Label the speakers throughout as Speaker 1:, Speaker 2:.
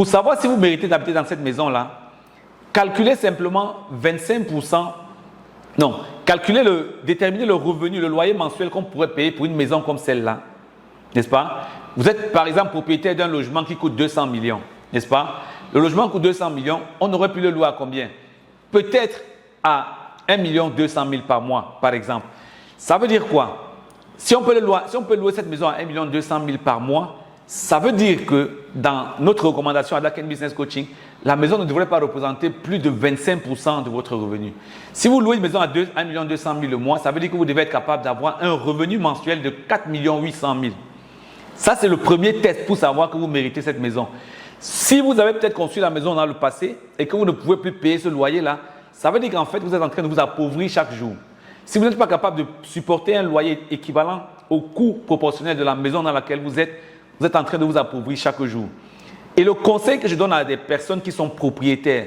Speaker 1: Pour savoir si vous méritez d'habiter dans cette maison-là, calculez simplement 25%. Non, déterminez le revenu, le loyer mensuel qu'on pourrait payer pour une maison comme celle-là. N'est-ce pas? Vous êtes par exemple propriétaire d'un logement qui coûte 200 millions. N'est-ce pas? Le logement coûte 200 millions, on aurait pu le louer à combien? Peut-être à 1 200 000 par mois, par exemple. Ça veut dire quoi? Si on peut louer cette maison à 1 200 000 par mois, ça veut dire que dans notre recommandation à Daken Business Coaching, la maison ne devrait pas représenter plus de 25% de votre revenu. Si vous louez une maison à 1 200 000 le mois, ça veut dire que vous devez être capable d'avoir un revenu mensuel de 4 800 000. Ça, c'est le premier test pour savoir que vous méritez cette maison. Si vous avez peut-être construit la maison dans le passé et que vous ne pouvez plus payer ce loyer-là, ça veut dire qu'en fait, vous êtes en train de vous appauvrir chaque jour. Si vous n'êtes pas capable de supporter un loyer équivalent au coût proportionnel de la maison dans laquelle vous êtes en train de vous appauvrir chaque jour. Et le conseil que je donne à des personnes qui sont propriétaires,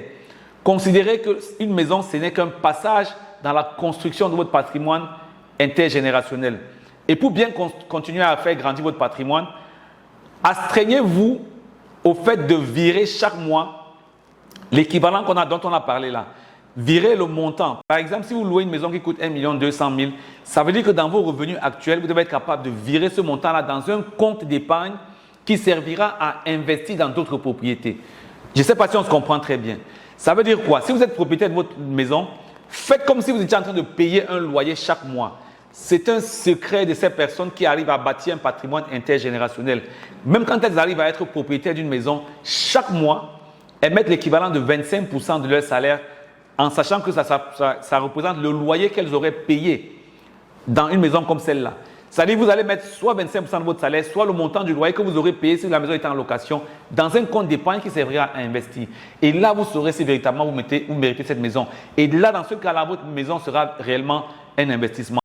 Speaker 1: considérez qu'une maison, ce n'est qu'un passage dans la construction de votre patrimoine intergénérationnel. Et pour bien continuer à faire grandir votre patrimoine, astreignez-vous au fait de virer chaque mois l'équivalent dont on a parlé là. Virez le montant. Par exemple, si vous louez une maison qui coûte 1 200 000, ça veut dire que dans vos revenus actuels, vous devez être capable de virer ce montant-là dans un compte d'épargne qui servira à investir dans d'autres propriétés. Je ne sais pas si on se comprend très bien. Ça veut dire quoi? Si vous êtes propriétaire de votre maison, faites comme si vous étiez en train de payer un loyer chaque mois. C'est un secret de ces personnes qui arrivent à bâtir un patrimoine intergénérationnel. Même quand elles arrivent à être propriétaires d'une maison, chaque mois, elles mettent l'équivalent de 25% de leur salaire en sachant que ça représente le loyer qu'elles auraient payé dans une maison comme celle-là. C'est-à-dire que vous allez mettre soit 25% de votre salaire, soit le montant du loyer que vous aurez payé si la maison était en location, dans un compte d'épargne qui servira à investir. Et là, vous saurez si véritablement vous méritez cette maison. Et là, dans ce cas-là, votre maison sera réellement un investissement.